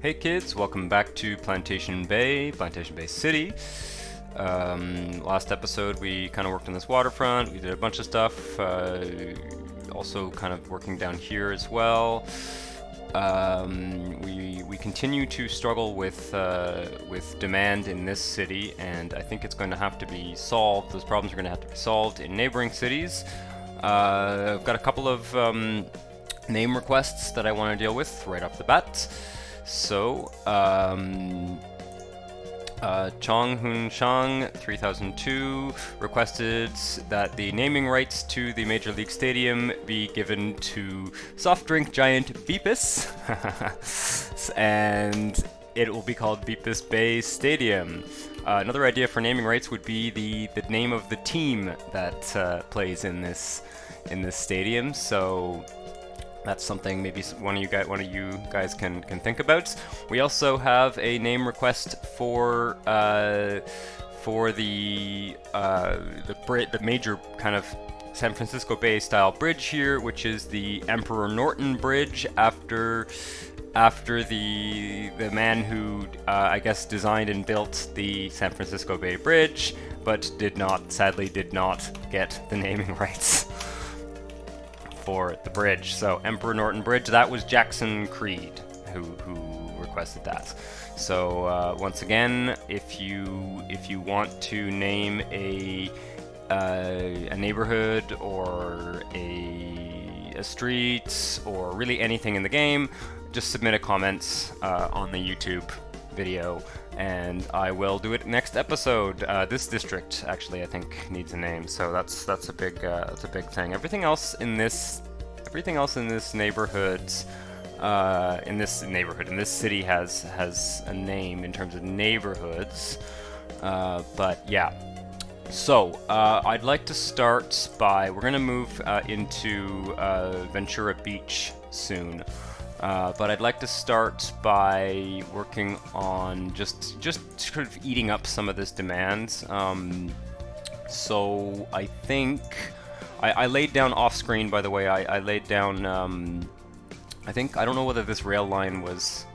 Hey kids, welcome back to Plantation Bay, Plantation Bay City. Last episode we kind of worked on this waterfront, we did a bunch of stuff, also kind of working down here as well. We continue to struggle with demand in this city, and I think it's going to have to be solved. Those problems are going to have to be solved in neighboring cities. I've got a couple of name requests that I want to deal with right off the bat. So, Chong Hun Shang 3002 requested that the naming rights to the Major League Stadium be given to soft drink giant Beepus, and it will be called Beepus Bay Stadium. Another idea for naming rights would be the name of the team that plays in this stadium. So that's something maybe one of you guys can think about. We also have a name request for the major kind of San Francisco Bay style bridge here, which is the Emperor Norton Bridge, after the man who I guess designed and built the San Francisco Bay Bridge, but sadly did not get the naming rights for the bridge. So Emperor Norton Bridge, that was Jackson Creed who requested that. So once again, if you want to name a neighborhood or a street or really anything in the game, just submit a comment on the YouTube video, and I will do it next episode. This district actually, I think, needs a name, so that's a big thing. Everything else in this neighborhood, in this city has a name in terms of neighborhoods. But yeah. So I'd like to start by, we're gonna move into Ventura Beach soon. But I'd like to start by working on just sort of eating up some of this demand. So I think I laid down off screen, by the way, I laid down, I don't know whether this rail line was,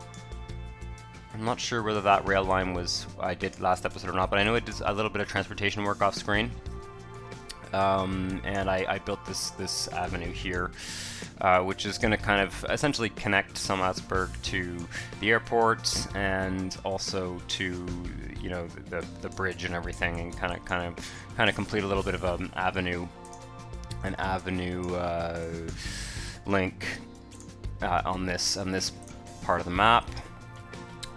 I'm not sure whether that rail line was, I did last episode or not, but I know it does a little bit of transportation work off screen. And I built this avenue here, which is going to kind of essentially connect Summersburg to the airport and also to, you know, the bridge and everything, and kind of complete a little bit of an avenue link on this part of the map.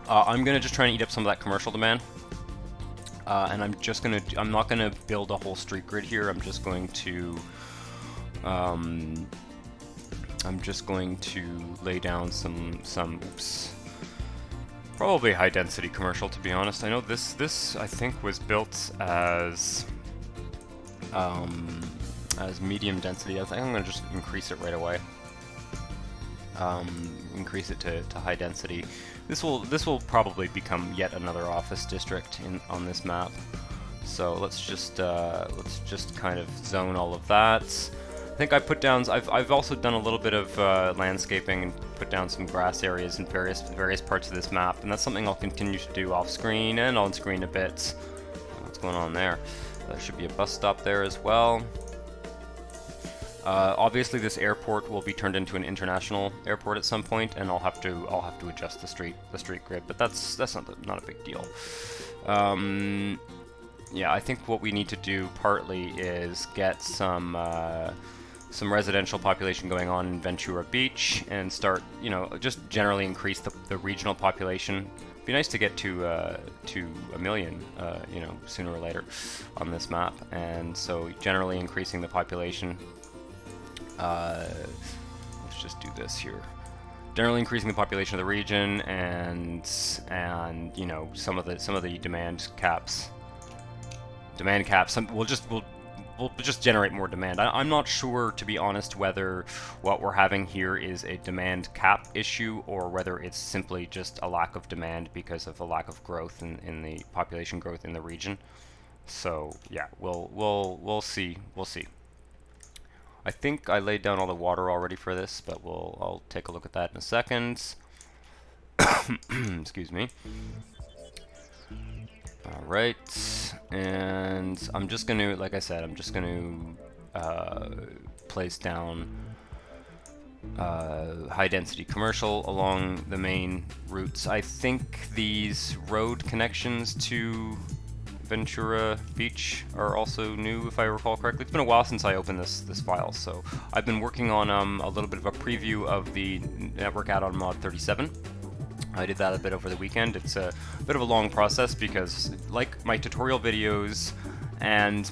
I'm gonna just try and eat up some of that commercial demand. And I'm not gonna build a whole street grid here. I'm just going to lay down some probably high density commercial, to be honest. I know this I think was built as medium density. I think I'm gonna just increase it right away. Increase it to high density. This will probably become yet another office district on this map. So let's just kind of zone all of that. I think I put down. I've also done a little bit of landscaping and put down some grass areas in various parts of this map, and that's something I'll continue to do off screen and on screen a bit. What's going on there? There should be a bus stop there as well. Obviously, this airport will be turned into an international airport at some point, and I'll have to adjust the street grid, but that's not a big deal. Yeah, I think what we need to do partly is get some residential population going on in Ventura Beach and start, you know, just generally increase the regional population. It'd be nice to get to a million, you know, sooner or later on this map, and so generally increasing the population. Let's just do this here. Generally increasing the population of the region, and you know, some of the demand caps. We'll just generate more demand. I'm not sure, to be honest, whether what we're having here is a demand cap issue or whether it's simply just a lack of demand because of a lack of growth in the population growth in the region. So yeah, we'll see. I think I laid down all the water already for this, but I'll take a look at that in a second. Excuse me. Alright, and I'm just gonna, like I said, I'm just gonna place down high density commercial along the main routes. I think these road connections to Ventura Beach are also new, if I recall correctly. It's been a while since I opened this file, so I've been working on a little bit of a preview of the network add-on mod 37. I did that a bit over the weekend. It's a bit of a long process because, like my tutorial videos and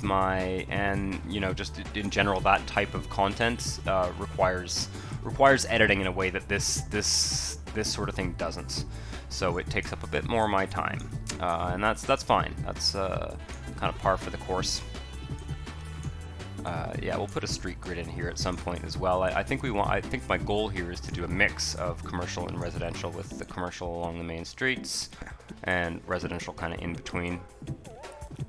you know, just in general, that type of content requires editing in a way that this sort of thing doesn't. So it takes up a bit more of my time, and that's fine. That's kind of par for the course. Yeah, we'll put a street grid in here at some point as well. I think my goal here is to do a mix of commercial and residential, with the commercial along the main streets and residential kind of in between.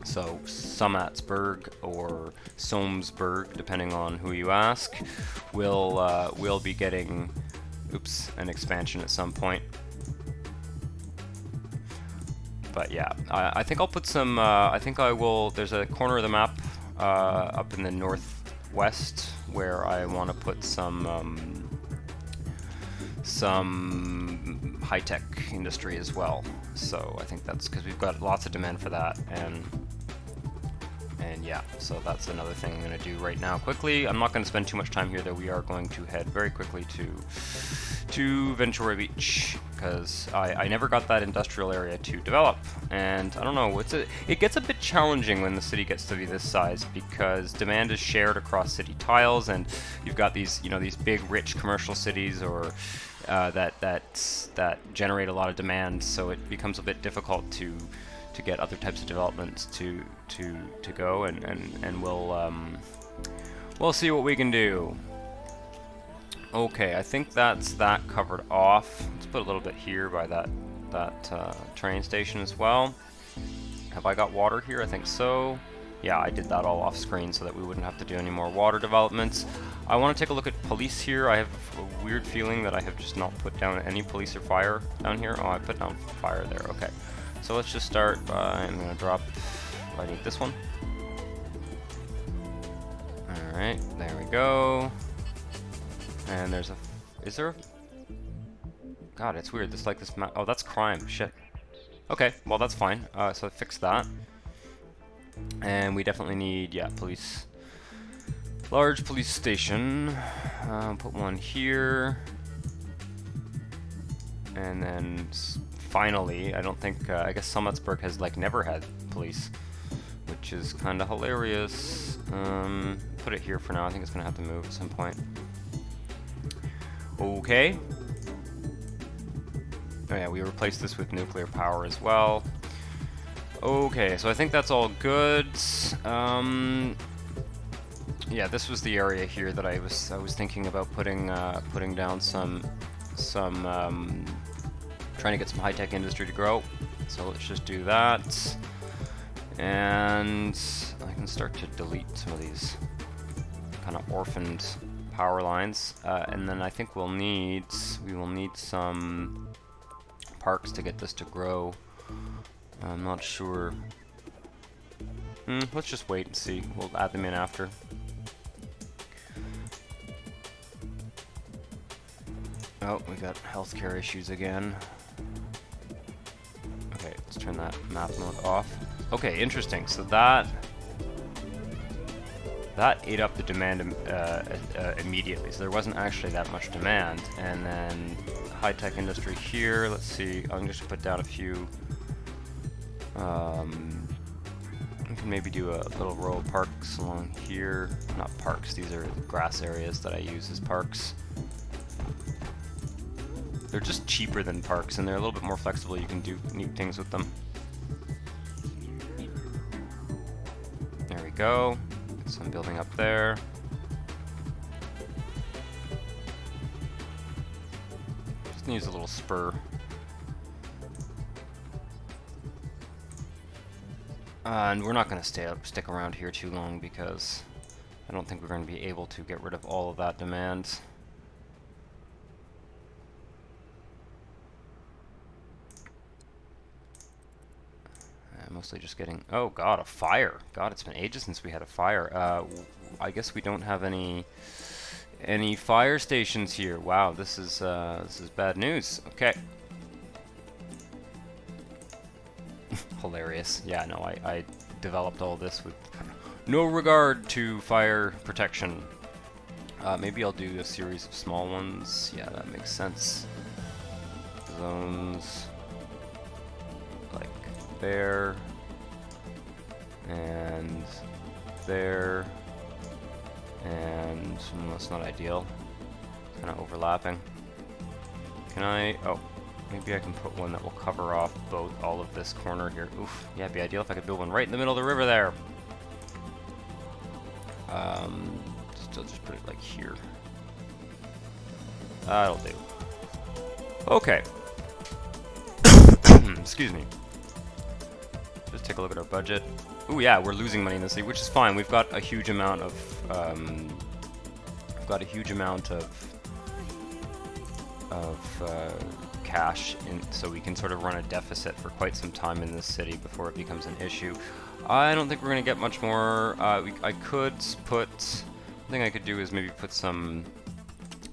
So Sommatsburg or Somesburg, depending on who you ask, will be getting, an expansion at some point. But yeah, I think I'll put some. I think I will. There's a corner of the map up in the northwest where I want to put some high-tech industry as well. So I think that's because we've got lots of demand for that, and yeah, so that's another thing I'm going to do right now quickly. I'm not going to spend too much time here, though. We are going to head very quickly to Ventura Beach, because I never got that industrial area to develop, and I don't know, it gets a bit challenging when the city gets to be this size, because demand is shared across city tiles, and you've got these, you know, these big rich commercial cities or that generate a lot of demand, so it becomes a bit difficult to get other types of developments to go, and we'll see what we can do. Okay, I think that's that covered off. Let's put a little bit here by that train station as well. Have I got water here? I think so. Yeah, I did that all off screen so that we wouldn't have to do any more water developments. I want to take a look at police here. I have a weird feeling that I have just not put down any police or fire down here. Oh, I put down fire there. Okay. So let's just start by, I'm going to drop, I need this one. Alright, there we go. And there's is there a, God, it's weird, this map, oh, that's crime, shit. Okay, well that's fine, so I fixed that. And we definitely need, yeah, police, large police station, put one here. And then finally, I don't think, I guess Sommatsburg has never had police, which is kind of hilarious. Put it here for now. I think it's going to have to move at some point. Okay. Oh yeah, we replaced this with nuclear power as well. Okay, so I think that's all good. Yeah, this was the area here that I was thinking about putting down some trying to get some high-tech industry to grow. So let's just do that, and I can start to delete some of these kind of orphaned power lines, and then I think we will need some parks to get this to grow. I'm not sure. Let's just wait and see. We'll add them in after. Oh, we got healthcare issues again. Okay, let's turn that map mode off. Okay, interesting. So that ate up the demand immediately. So there wasn't actually that much demand. And then high-tech industry here. Let's see. I'm just gonna put down a few. We can maybe do a little row of parks along here. Not parks. These are grass areas that I use as parks. They're just cheaper than parks, and they're a little bit more flexible. You can do neat things with them. There we go. Get some building up there. Just needs a little spur. And we're not going to stick around here too long, because I don't think we're going to be able to get rid of all of that demand. mostly just getting... Oh god, a fire. God, it's been ages since we had a fire. I guess we don't have any fire stations here. Wow, this is bad news. Okay. Hilarious. Yeah, no, I developed all this with no regard to fire protection. Maybe I'll do a series of small ones. Yeah, that makes sense. Zones like there and there, and well, that's not ideal. Kind of overlapping. Can I? Oh, maybe I can put one that will cover off all of this corner here. Oof. Yeah, it'd be ideal if I could build one right in the middle of the river there. I'll just put it like here. That'll do. Okay. Excuse me. Just take a look at our budget. Ooh, yeah, we're losing money in this city, which is fine. We've got a huge amount of cash, so we can sort of run a deficit for quite some time in this city before it becomes an issue. I don't think we're going to get much more. I could put... The thing I could do is maybe put some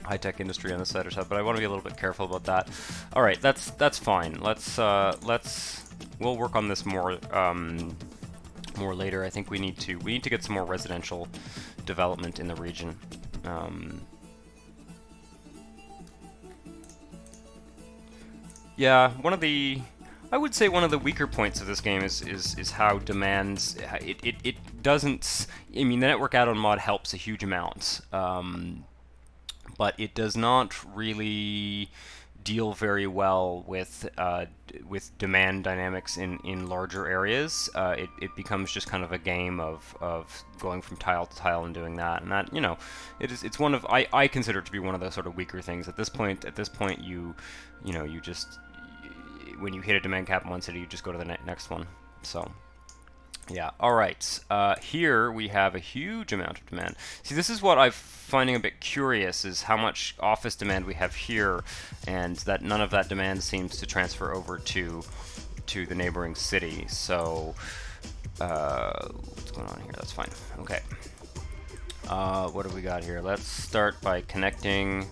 high-tech industry on the side or something, but I want to be a little bit careful about that. All right, that's fine. We'll work on this more more later. I think we need to get some more residential development in the region. Yeah, I would say one of the weaker points of this game is how demands it doesn't. I mean, the network add-on mod helps a huge amount, but it does not really deal very well with demand dynamics in larger areas. It becomes just kind of a game of going from tile to tile and doing that, and that, you know, it's one of I consider it to be one of the sort of weaker things at this point. At this point, you just, when you hit a demand cap in one city, you just go to the next one. So, yeah. All right. Here we have a huge amount of demand. See, this is what I'm finding a bit curious, is how much office demand we have here, and that none of that demand seems to transfer over to the neighboring city. So, what's going on here? That's fine. Okay. What do we got here? Let's start by connecting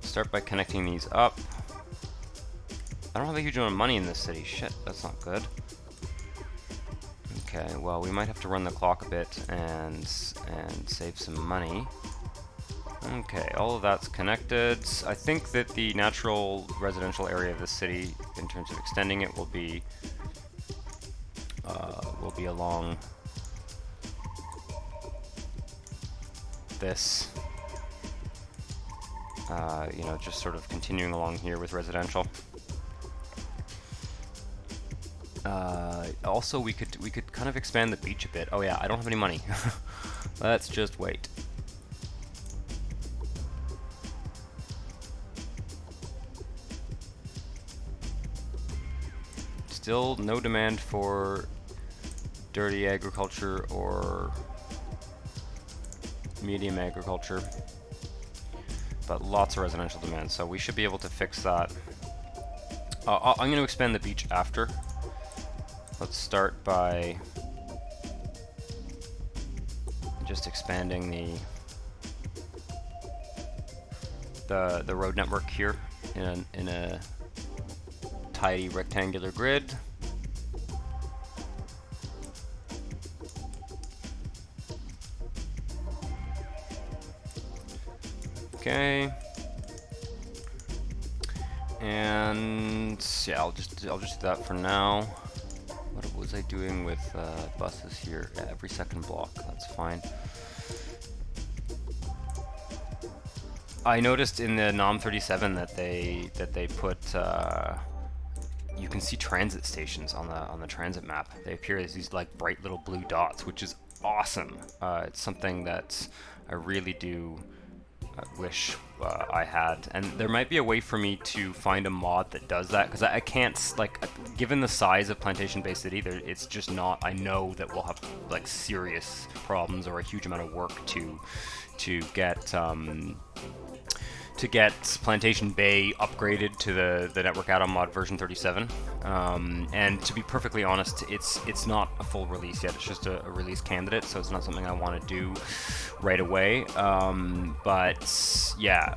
these up. I don't have a huge amount of money in this city. Shit, that's not good. Okay, well, we might have to run the clock a bit and save some money. Okay, all of that's connected. I think that the natural residential area of the city, in terms of extending it, will be along this. You know, just sort of continuing along here with residential. Also, we could kind of expand the beach a bit. Oh yeah, I don't have any money. Let's just wait. Still no demand for dirty agriculture or medium agriculture, but lots of residential demand, so we should be able to fix that. I'm going to expand the beach after. Let's start by just expanding the road network here in a tidy rectangular grid. Okay. And yeah, I'll just do that for now. What was I doing with buses here? Yeah, every second block. That's fine. I noticed in the NOM 37 that they put you can see transit stations on the transit map. They appear as these like bright little blue dots, which is awesome. It's something that I really do wish I had, and there might be a way for me to find a mod that does that, because I can't, like, given the size of Plantation Bay City, it's just not. I know that we'll have like serious problems or a huge amount of work to get to get Plantation Bay upgraded to the network add-on mod version 37. And to be perfectly honest, it's not a full release yet. It's just a release candidate, so it's not something I want to do right away. But yeah,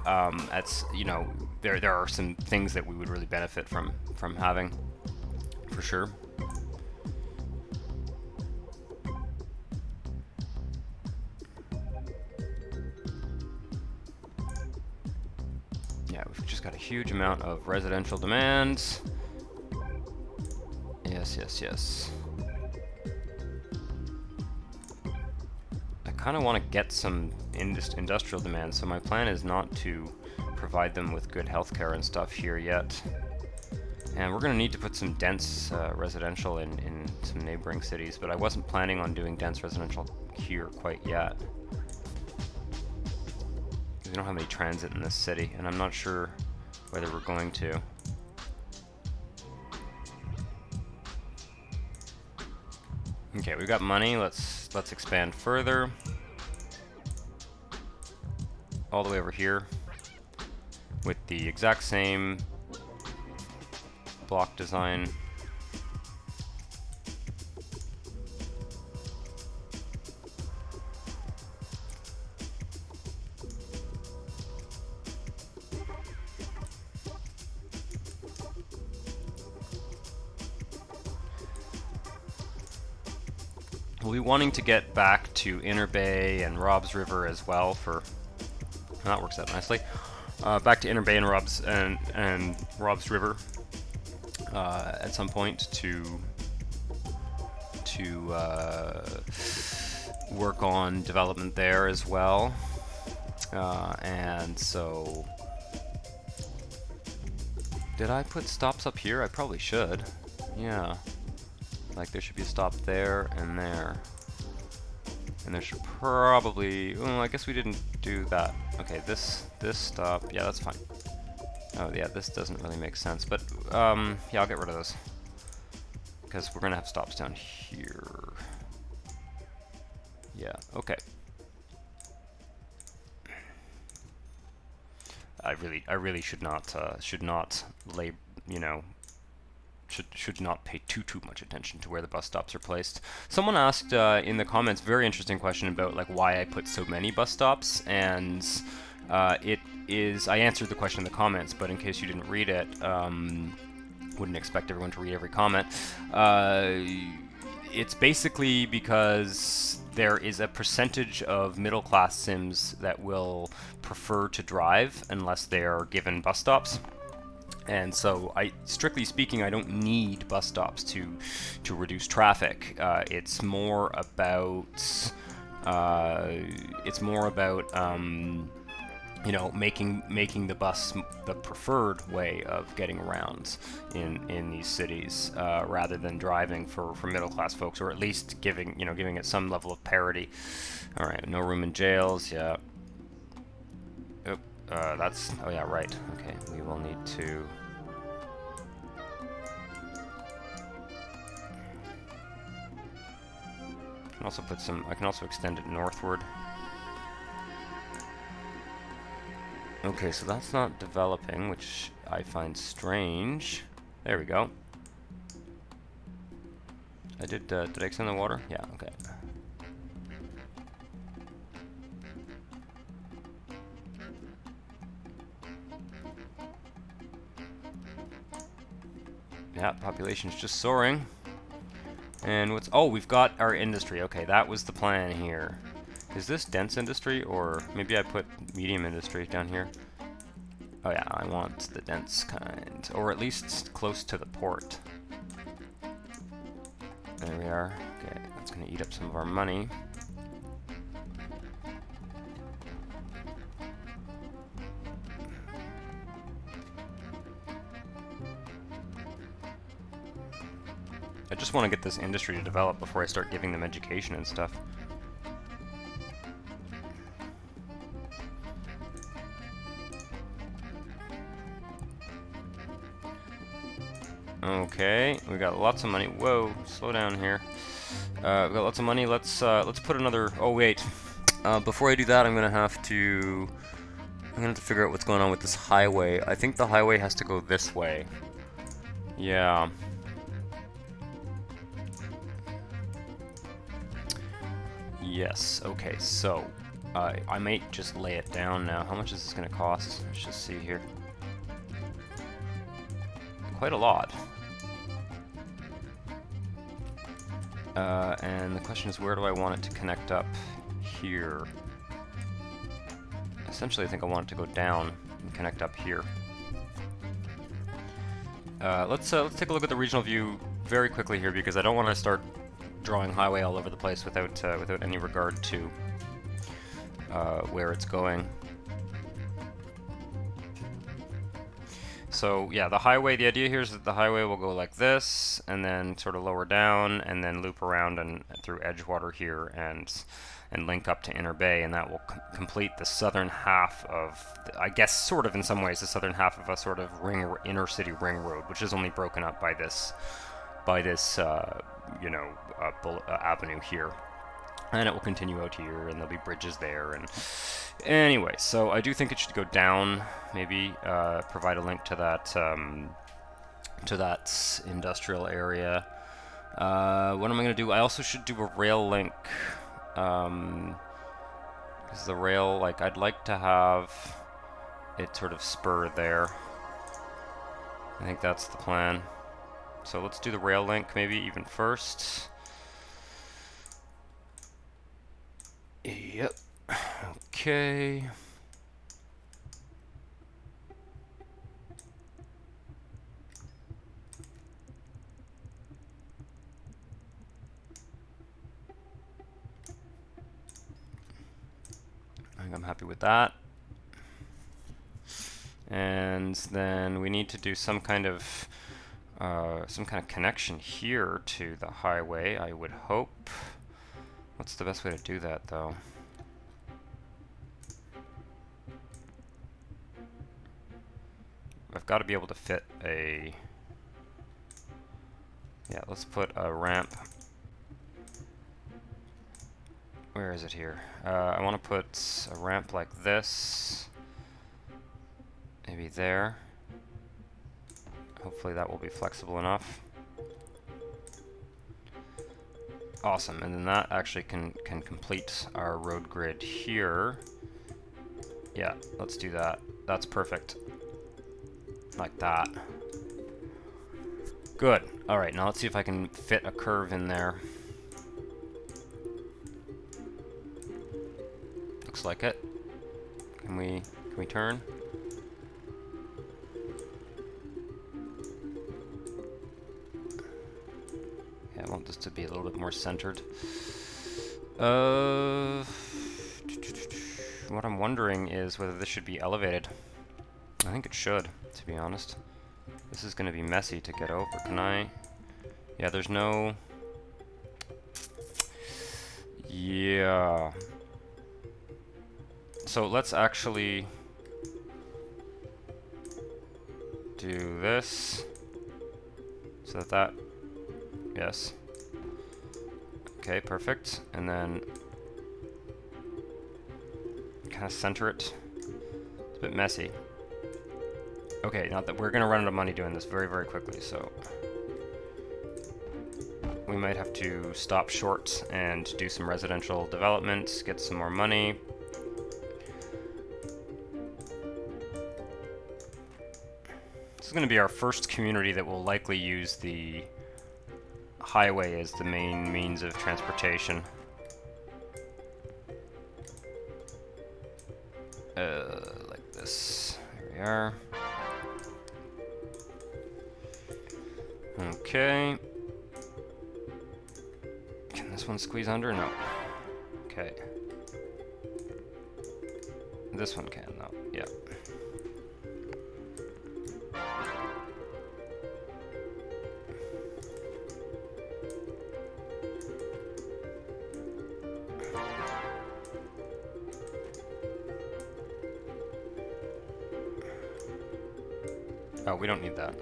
that's, you know, there are some things that we would really benefit from having, for sure. Yeah, we've just got a huge amount of residential demands. Yes, yes, yes. I kind of want to get some industrial demands, so my plan is not to provide them with good healthcare and stuff here yet. And we're going to need to put some dense residential in some neighboring cities, but I wasn't planning on doing dense residential here quite yet. We don't have any transit in this city, and I'm not sure whether we're going to. Okay, we've got money. Let's expand further. All the way over here with the exact same block design. We'll be wanting to get back to Inner Bay and Rob's River as well for, that works out nicely. Back to Inner Bay and Rob's River at some point to work on development there as well. And so, did I put stops up here? I probably should. Yeah. Like, there should be a stop there and there. And there should probably... Oh, I guess we didn't do that. Okay, this stop... Yeah, that's fine. Oh, yeah, this doesn't really make sense. But, yeah, I'll get rid of those. Because we're going to have stops down here. Yeah, okay. I really should not lay, you know... Should not pay too much attention to where the bus stops are placed. Someone asked in the comments, very interesting question about like why I put so many bus stops, and it is, I answered the question in the comments, but in case you didn't read it, wouldn't expect everyone to read every comment. It's basically because there is a percentage of middle-class sims that will prefer to drive unless they are given bus stops. And so, strictly speaking, I don't need bus stops to reduce traffic. It's more about you know, making the bus the preferred way of getting around in these cities, rather than driving for middle class folks, or at least giving it some level of parity. All right, no room in jails. Yeah. That's, oh yeah, right. Okay, we will need to... I can also put some, I can also extend it northward. Okay, so that's not developing, which I find strange. There we go. Did I extend the water? Yeah, okay. Yeah, population's just soaring. And what's... Oh, we've got our industry. Okay, that was the plan here. Is this dense industry, or maybe I put medium industry down here? Oh yeah, I want the dense kind. Or at least close to the port. There we are. Okay, that's going to eat up some of our money. I just want to get this industry to develop before I start giving them education and stuff. Okay, we got lots of money. Whoa, slow down here. We got lots of money. Let's put another... Oh wait, before I do that, I'm gonna have to gonna have to figure out what's going on with this highway. I think the highway has to go this way. Yeah. Yes, okay, so I might just lay it down now. How much is this gonna cost? Let's just see here. Quite a lot. And the question is, where do I want it to connect up here? Essentially, I think I want it to go down and connect up here. Let's take a look at the regional view very quickly here, because I don't want to start drawing highway all over the place without without any regard to where it's going. So yeah, the highway, the idea here is that the highway will go like this, and then sort of lower down, and then loop around and through Edgewater here, and link up to Inner Bay, and that will complete the southern half of, I guess, sort of in some ways, the southern half of a sort of inner city ring road, which is only broken up by this you know, avenue here. And it will continue out here, and there'll be bridges there, and anyway, so I do think it should go down, maybe provide a link to that industrial area. What am I going to do? I also should do a rail link, because the rail, like, I'd like to have it sort of spur there. I think that's the plan. So let's do the rail link maybe even first. Yep. Okay. I think I'm happy with that. And then we need to do some kind of connection here to the highway, I would hope. What's the best way to do that, though? I've got to be able to fit a... Yeah, let's put a ramp. Where is it here? I want to put a ramp like this. Maybe there. Hopefully that will be flexible enough. Awesome, and then that actually can complete our road grid here. Yeah, let's do that. That's perfect. Like that. Good. Alright, now let's see if I can fit a curve in there. Looks like it. Can we turn? I want this to be a little bit more centered. What I'm wondering is whether this should be elevated. I think it should, to be honest. This is going to be messy to get over. Can I? Yeah, there's no... Yeah. So let's actually do this so that yes. Okay, perfect. And then kind of center it. It's a bit messy. Okay, now that we're going to run out of money doing this very, very quickly, so we might have to stop short and do some residential development, get some more money. This is going to be our first community that will likely use the highway as the main means of transportation. Like this. There we are. Okay. Can this one squeeze under? No. Okay. This one can, though. Yeah. Oh, we don't need that.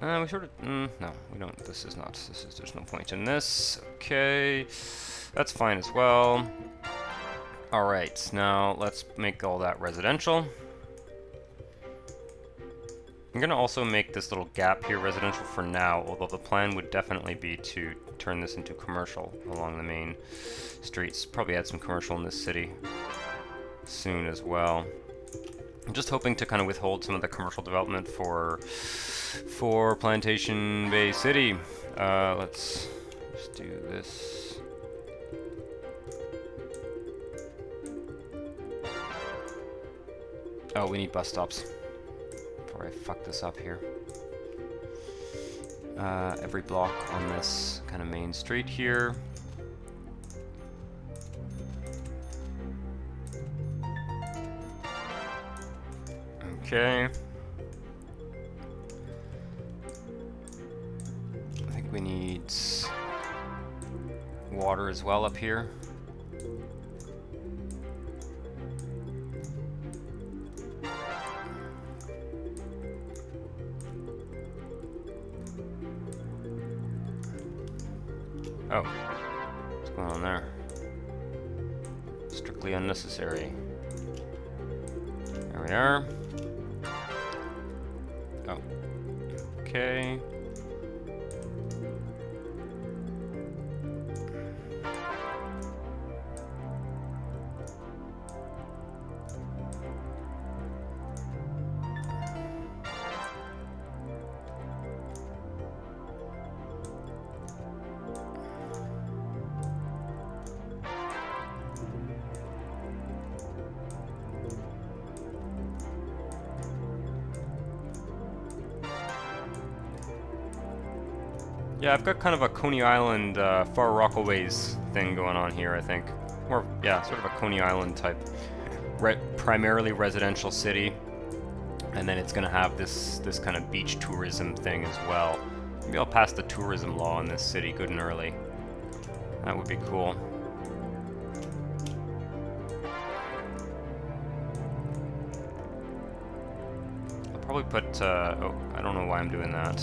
We sort of, no, we don't, there's no point in this. Okay, that's fine as well. Alright, now let's make all that residential. I'm gonna also make this little gap here residential for now, although the plan would definitely be to turn this into commercial along the main streets. Probably add some commercial in this city soon as well. I'm just hoping to kind of withhold some of the commercial development for Plantation Bay City. Let's just do this. Oh, we need bus stops. Before I fuck this up here. Every block on this kind of main street here. Okay. I think we need water as well up here. Oh, what's going on there? Strictly unnecessary. There we are. Oh, okay. Yeah, I've got kind of a Coney Island, Far Rockaways thing going on here, I think. Or, yeah, sort of a Coney Island type, primarily residential city. And then it's going to have this kind of beach tourism thing as well. Maybe I'll pass the tourism law in this city good and early. That would be cool. Probably put, oh, I don't know why I'm doing that.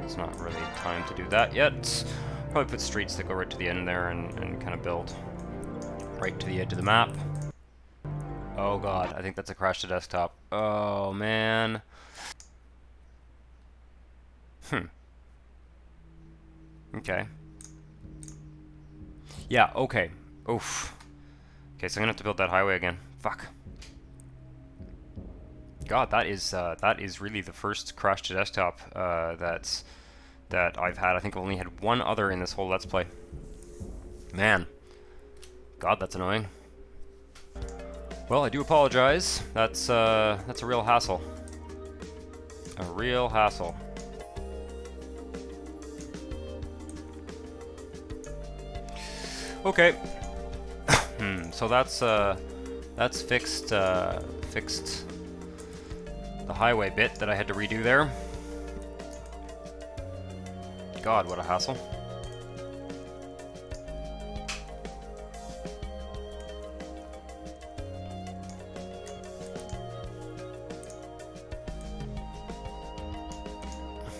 It's not really time to do that yet. Probably put streets that go right to the end there and kind of build right to the edge of the map. Oh god, I think that's a crash to desktop. Oh man. Okay. Yeah, okay. Oof. Okay, so I'm gonna have to build that highway again. Fuck. God, that is really the first crash to desktop that I've had. I think I've only had one other in this whole Let's Play. Man. God, that's annoying. Well, I do apologize. That's a real hassle. A real hassle. Okay. So that's fixed the highway bit that I had to redo there. God, what a hassle.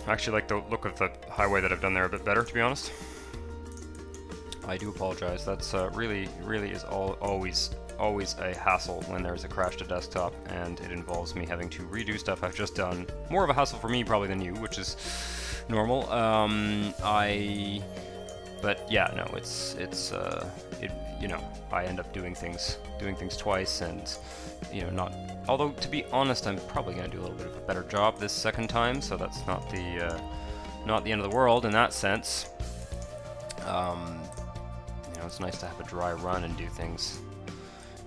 I actually like the look of the highway that I've done there a bit better, to be honest. I do apologize. That's really is always a hassle when there's a crash to desktop and it involves me having to redo stuff I've just done. More of a hassle for me probably than you, which is normal. But yeah, no, you know, I end up doing things twice, and you know, not. Although to be honest, I'm probably gonna do a little bit of a better job this second time, so that's not the end of the world in that sense. You know, it's nice to have a dry run and get to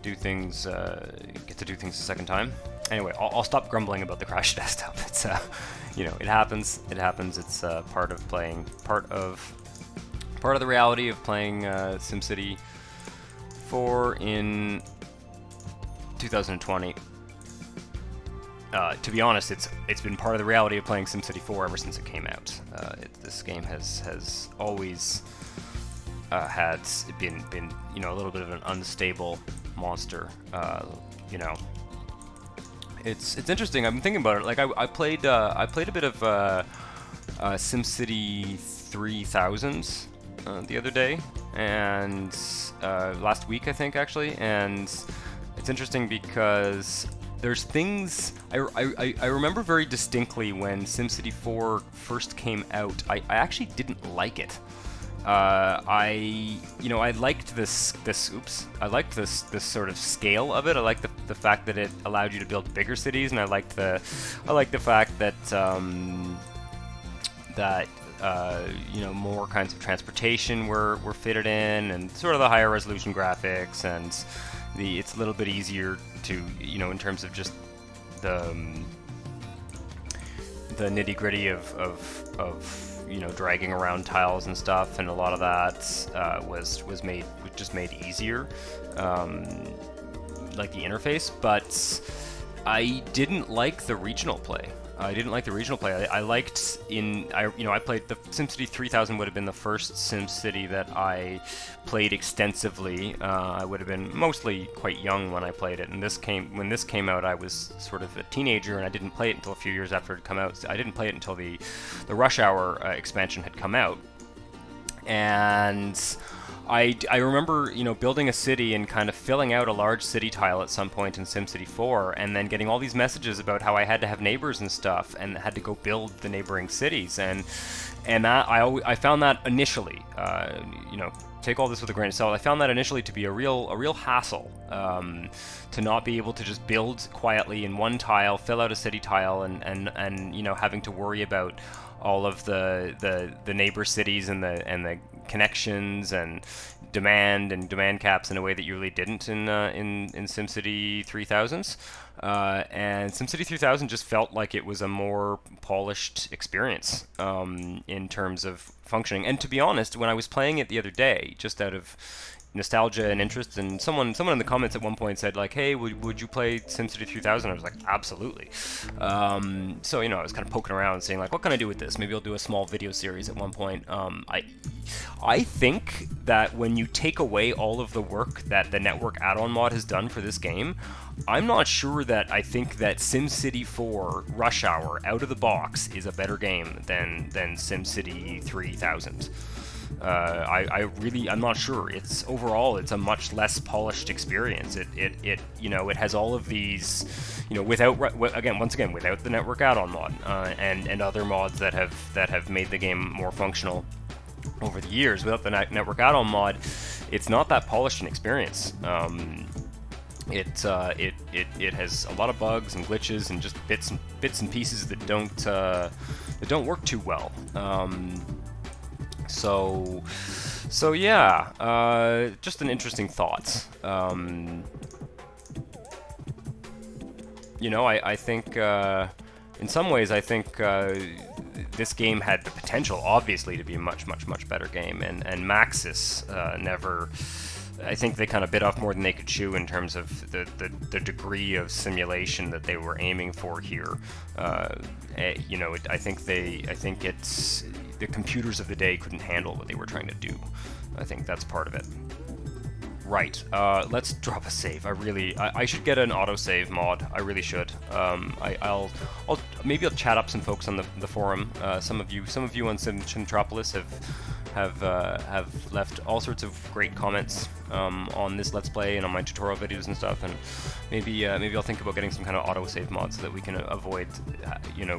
do things the second time. Anyway, I'll stop grumbling about the crash desktop. It's you know, it happens. It's part of the reality of playing SimCity 4 in 2020. To be honest, it's been part of the reality of playing SimCity 4 ever since it came out. This game has always been you know, a little bit of an unstable monster. You know, it's interesting. I've been thinking about it. Like I played a bit of SimCity 3000 the other day, and last week I think actually, and it's interesting because there's things I remember very distinctly when SimCity 4 first came out. I actually didn't like it. I liked this I liked this sort of scale of it. I liked the fact that it allowed you to build bigger cities, and I liked the fact that more kinds of transportation were fitted in, and sort of the higher resolution graphics, and it's a little bit easier to, in terms of just the nitty-gritty of dragging around tiles and stuff, and a lot of that was just made easier, like the interface. But I didn't like the regional play. I played the SimCity 3000 would have been the first SimCity that I played extensively. I would have been mostly quite young when I played it, and when this came out, I was sort of a teenager, and I didn't play it until a few years after it had come out. I didn't play it until the Rush Hour expansion had come out, and I remember, building a city and kind of filling out a large city tile at some point in SimCity 4, and then getting all these messages about how I had to have neighbors and stuff, and had to go build the neighboring cities, and that I found that initially, take all this with a grain of salt. I found that initially to be a real hassle, to not be able to just build quietly in one tile, fill out a city tile, and having to worry about all of the neighbor cities and the connections and demand caps in a way that you really didn't in SimCity 3000s. And SimCity 3000 just felt like it was a more polished experience in terms of functioning. And to be honest, when I was playing it the other day, just out of nostalgia and interest, and someone in the comments at one point said, like, hey, would you play SimCity 3000? I was like, absolutely. So I was kind of poking around, saying, like, what can I do with this? Maybe I'll do a small video series at one point. I think that when you take away all of the work that the network add-on mod has done for this game, I'm not sure that I think that SimCity 4 Rush Hour out of the box is a better game than SimCity 3000. I'm not sure. It's a much less polished experience. It has all of these, without the network add-on mod, and other mods that have made the game more functional over the years. Without the network add-on mod, it's not that polished an experience. It has a lot of bugs and glitches and just bits and pieces that don't work too well. So yeah, just an interesting thought. I think in some ways, I think this game had the potential, obviously, to be a much better game, and Maxis never. I think they kind of bit off more than they could chew in terms of the degree of simulation that they were aiming for here. I think it's the computers of the day couldn't handle what they were trying to do. I think that's part of it. Right, let's drop a save. I should get an autosave mod. I really should. Maybe I'll chat up some folks on the forum. Some of you on Centropolis have left all sorts of great comments on this Let's Play and on my tutorial videos and stuff, and maybe I'll think about getting some kind of autosave mod so that we can avoid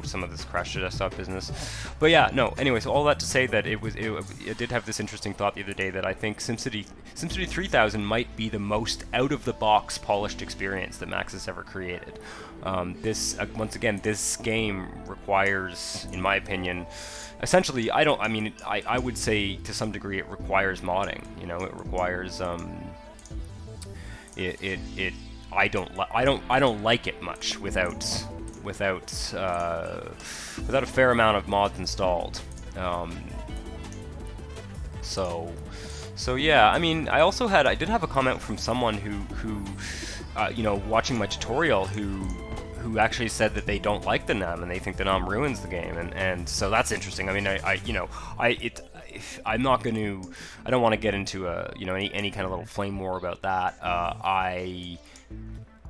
some of this crash to desktop business. But yeah, no. Anyway, so all that to say that it did have this interesting thought the other day that I think SimCity 3000 might be the most out of the box polished experience that Max has ever created. Once again, this game requires, in my opinion, essentially, I would say to some degree it requires modding. It requires I don't like it much without a fair amount of mods installed. So yeah, I did have a comment from someone who watching my tutorial who actually said that they don't like the NAM and they think the NAM ruins the game, and so that's interesting. I don't want to get into any kind of little flame war about that.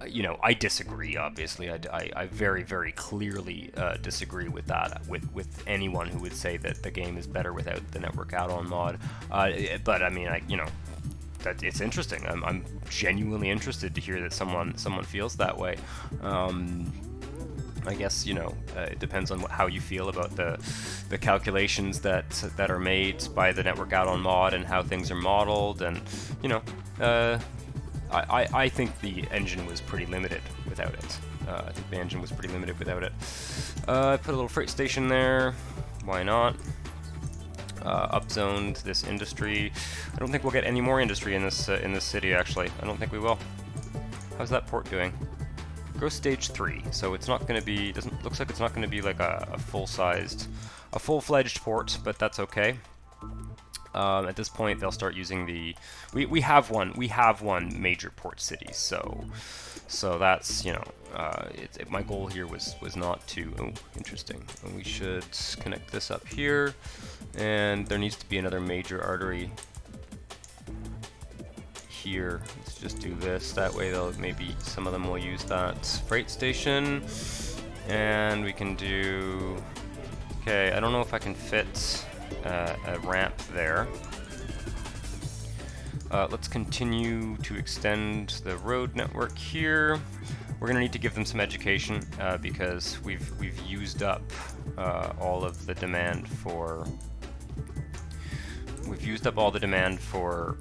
you know, I disagree. Obviously, I very, very clearly disagree with that. With anyone who would say that the game is better without the network add-on mod. But I mean, you know, that it's interesting. I'm genuinely interested to hear that someone feels that way. I guess, you know, it depends on how you feel about the calculations that are made by the network add-on mod and how things are modeled, and you know, I think the engine was pretty limited without it. I think the engine was pretty limited without it. I put a little freight station there. Why not? Upzoned this industry. I don't think we'll get any more industry in this city. Actually, I don't think we will. How's that port doing? Go stage 3. So it's not going to be. Looks like it's not going to be like a full-fledged port, but that's okay. At this point, they'll start using the. We have one major port city. So that's, you know, my goal here was not to. Oh, interesting. We should connect this up here, and there needs to be another major artery here. Let's just do this. That way, maybe some of them will use that freight station, and we can do. Okay, I don't know if I can fit a ramp there. Let's continue to extend the road network here. We're going to need to give them some education because we've used up all of the demand for. We've used up all the demand for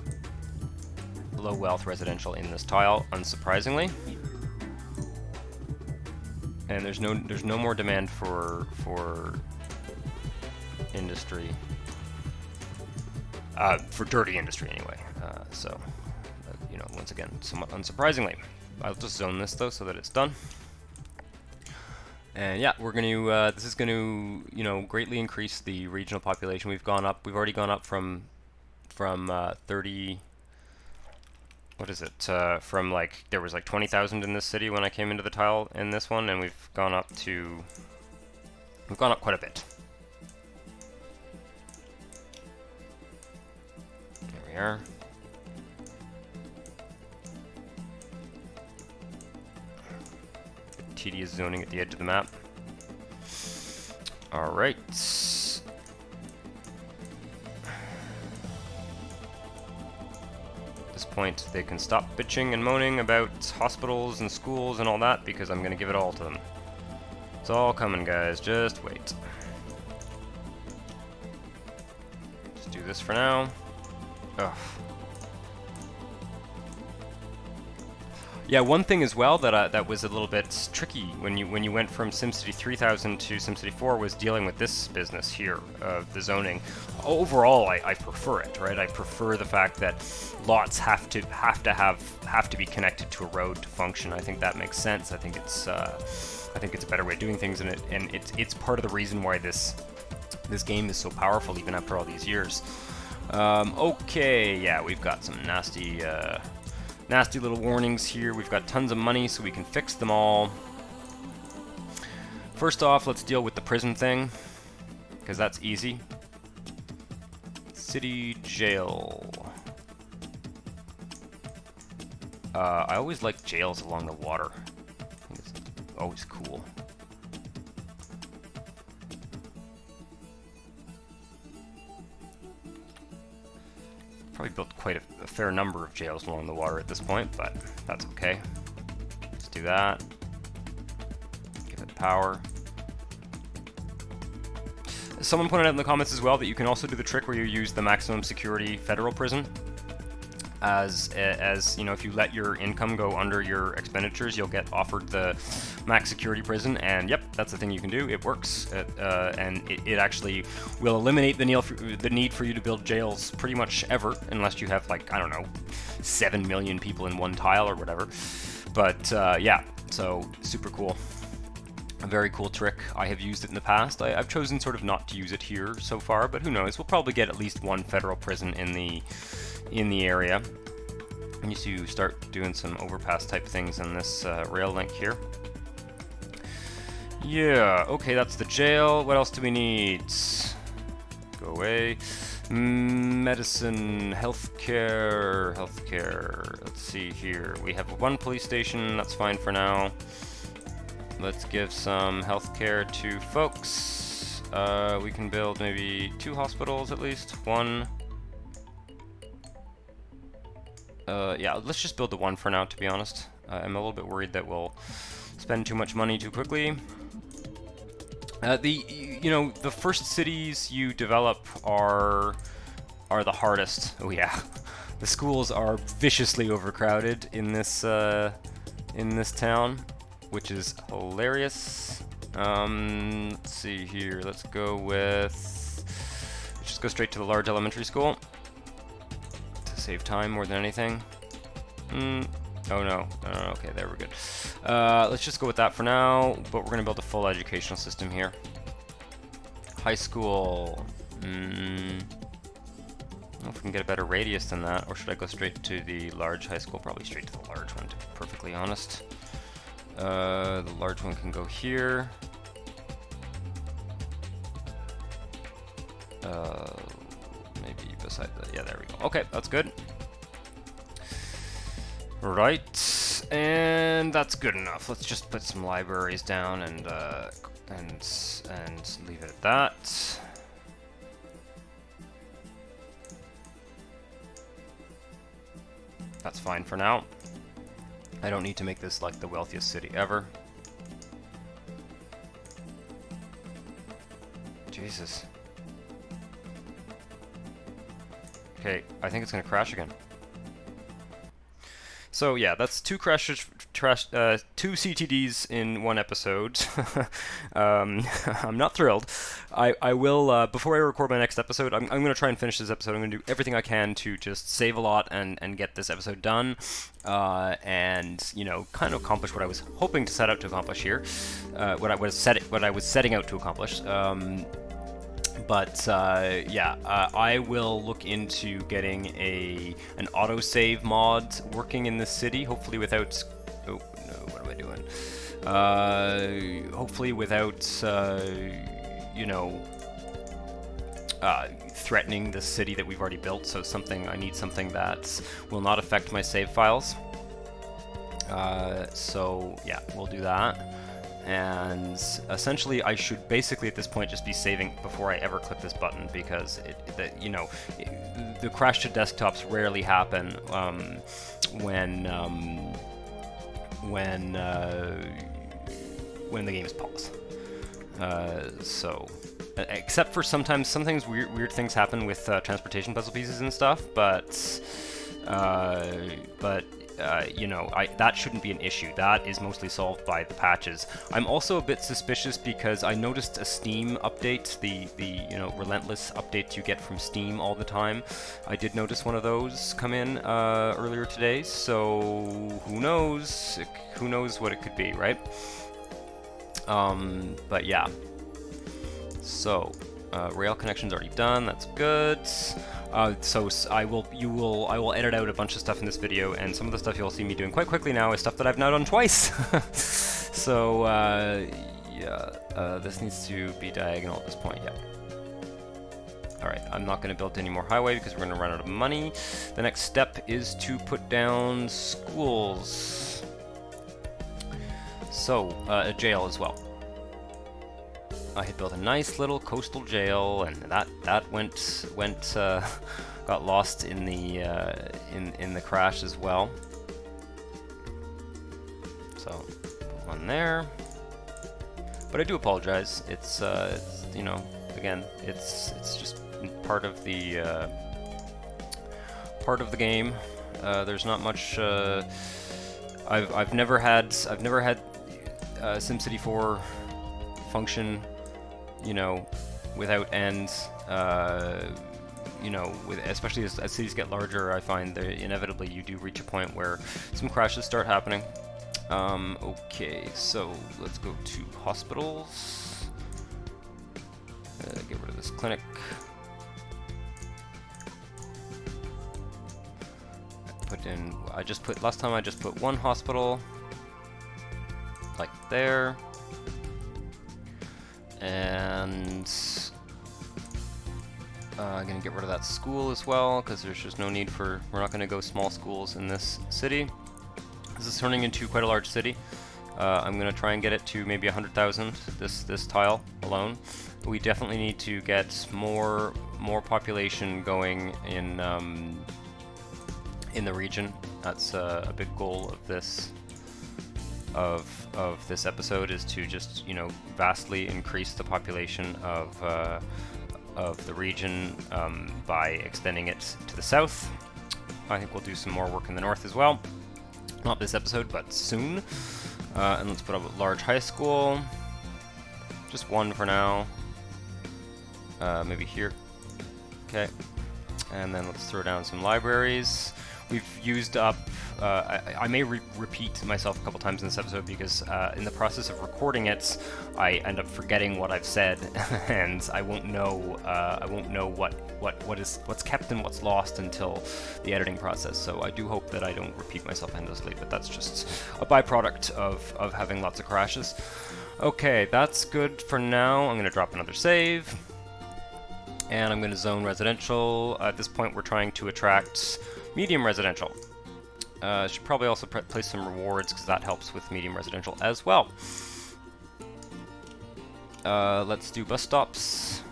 low wealth residential in this tile, unsurprisingly. And there's no more demand for industry. For dirty industry anyway. So you know, once again, somewhat unsurprisingly. I'll just zone this though so that it's done. And yeah, we're going to, this is going to, you know, greatly increase the regional population. We've already gone up from 30, what is it, from like, there was like 20,000 in this city when I came into the tile in this one, and we've gone up quite a bit. There we are. Tedious zoning at the edge of the map. Alright. At this point, they can stop bitching and moaning about hospitals and schools and all that, because I'm going to give it all to them. It's all coming, guys. Just wait. Just do this for now. Ugh. Yeah, one thing as well that was a little bit tricky when you went from SimCity 3000 to SimCity 4 was dealing with this business here of the zoning. Overall, I prefer it, right? I prefer the fact that lots have to be connected to a road to function. I think that makes sense. I think it's a better way of doing things, and it's part of the reason why this game is so powerful even after all these years. Okay, yeah, we've got some nasty little warnings here. We've got tons of money, so we can fix them all. First off, let's deal with the prison thing, because that's easy. City jail. I always like jails along the water. I think it's always cool. Probably built quite a fair number of jails along the water at this point, but that's okay. Let's do that. Give it power. Someone pointed out in the comments as well that you can also do the trick where you use the maximum security federal prison. As you know, if you let your income go under your expenditures, you'll get offered the max security prison, and yep, that's the thing you can do. It works, and it actually will eliminate the need for you to build jails pretty much ever, unless you have, like, I don't know, 7 million people in one tile or whatever. But yeah, so super cool. A very cool trick. I have used it in the past. I've chosen sort of not to use it here so far, but who knows? We'll probably get at least one federal prison in the area. I need to start doing some overpass type things on this rail link here. Yeah, okay, that's the jail. What else do we need? Go away. Medicine, healthcare. Let's see here. We have one police station, that's fine for now. Let's give some healthcare to folks. We can build maybe 2 hospitals at least. 1. Yeah, let's just build the 1 for now, to be honest. I'm a little bit worried that we'll spend too much money too quickly. The first cities you develop are the hardest. Oh yeah, the schools are viciously overcrowded in this town, which is hilarious. Let's see here. Let's just go straight to the large elementary school to save time more than anything. Oh no, okay, there we're good. Let's just go with that for now, but we're gonna build a full educational system here. High school, I don't know if we can get a better radius than that, or should I go straight to the large high school? Probably straight to the large one, to be perfectly honest. The large one can go here. Maybe beside the, yeah, there we go. Okay, that's good. Right, and that's good enough. Let's just put some libraries down and leave it at that. That's fine for now. I don't need to make this like the wealthiest city ever. Jesus. Okay, I think it's gonna crash again. So yeah, that's 2 CTDs in 1 episode. I'm not thrilled. I will, before I record my next episode, I'm going to try and finish this episode. I'm going to do everything I can to just save a lot and get this episode done, and, you know, kind of accomplish what I was hoping to set out to accomplish here, what I was setting out to accomplish. Yeah, I will look into getting an autosave mod working in this city, hopefully without... Oh, no, what am I doing? Hopefully without, you know, threatening the city that we've already built, so I need something that will not affect my save files. So, yeah, we'll do that. And essentially I should basically at this point just be saving before I ever click this button, because the crash to desktops rarely happen when the game is paused. So except for sometimes weird things happen with transportation puzzle pieces and stuff, but you know, that shouldn't be an issue. That is mostly solved by the patches. I'm also a bit suspicious because I noticed a Steam update, the you know, relentless updates you get from Steam all the time. I did notice one of those come in earlier today, so who knows? Who knows what it could be, right? But yeah. So, rail connection's already done. That's good. So I will edit out a bunch of stuff in this video, and some of the stuff you'll see me doing quite quickly now is stuff that I've now done twice. So yeah, this needs to be diagonal at this point. Yeah. All right, I'm not going to build any more highway because we're going to run out of money. The next step is to put down schools. So a jail as well. I had built a nice little coastal jail, and that got lost in the crash as well. So put one there. But I do apologize. It's you know, again, it's just part of the game. There's not much. I've never had SimCity 4 function, you know, without end. You know, especially as cities get larger, I find that inevitably you do reach a point where some crashes start happening. Okay, so let's go to hospitals. Get rid of this clinic. Last time I just put one hospital, like there. And Gonna get rid of that school as well, because there's just no need for, we're not gonna go small schools in this city. This is turning into quite a large city. I'm gonna try and get it to maybe 100,000, this tile alone. We definitely need to get more population going in the region. That's a big goal of this this episode, is to just, you know, vastly increase the population of the region by extending it to the south. I think we'll do some more work in the north as well. Not this episode, but soon. And let's put up a large high school. Just one for now. Maybe here. Okay. And then let's throw down some libraries. We've used up, I may repeat myself a couple times in this episode because in the process of recording it, I end up forgetting what I've said, and I won't know what's kept and what's lost until the editing process. So I do hope that I don't repeat myself endlessly, but that's just a byproduct of having lots of crashes. Okay, that's good for now. I'm going to drop another save, and I'm going to zone residential. At this point, we're trying to attract medium residential. Should probably also place some rewards, because that helps with medium residential as well. Let's do bus stops.